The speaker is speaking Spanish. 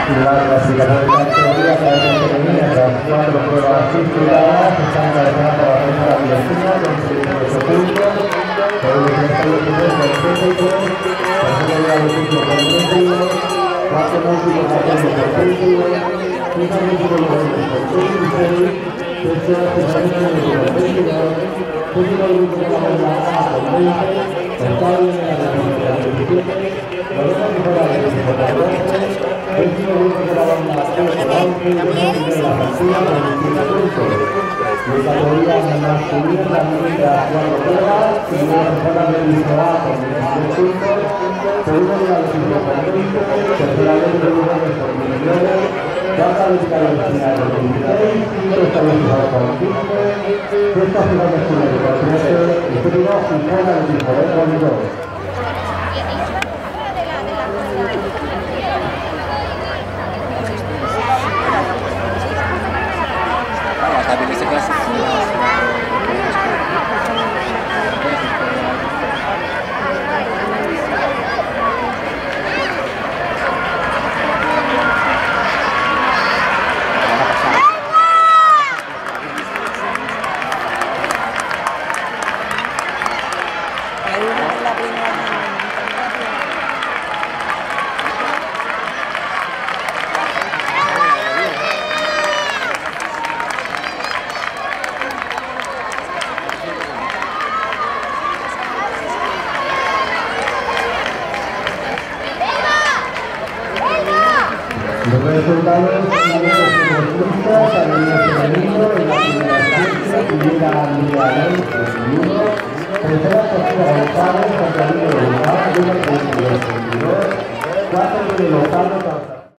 La clasificación de categoría que hay femenina tras 4 pruebas disputadas están encabezadas por la primera Argentina con 68 puntos, por el tercero con 33, tercero lugar el equipo con 31, cuarto múltiplo con 31, quinto múltiplo con 26, tercero finalista con 22, último grupo con la A con 20, octavo en la República con 17, noveno grupo de la República con 12, último grupo de la banda C con 11 y la partida con 21 puntos. La categoría masculina también tras 4 pruebas, primera persona del mismo A con 16 puntos, segundo lugar del equipo con 20, tercera vez del grupo con 19, cuarta olímpica de China con 26, quinto establecido con 15, sexta final de Chile con 13, y séptimo y fuera del equipo con 2. Tapi di sekelas Los resultados de los futbolistas han venido femenino en la primera instancia, primera Andrea Ley, 21, tercera Sofía González, contra Libre de Bilbao, 1, 32, cuarto de Lozano,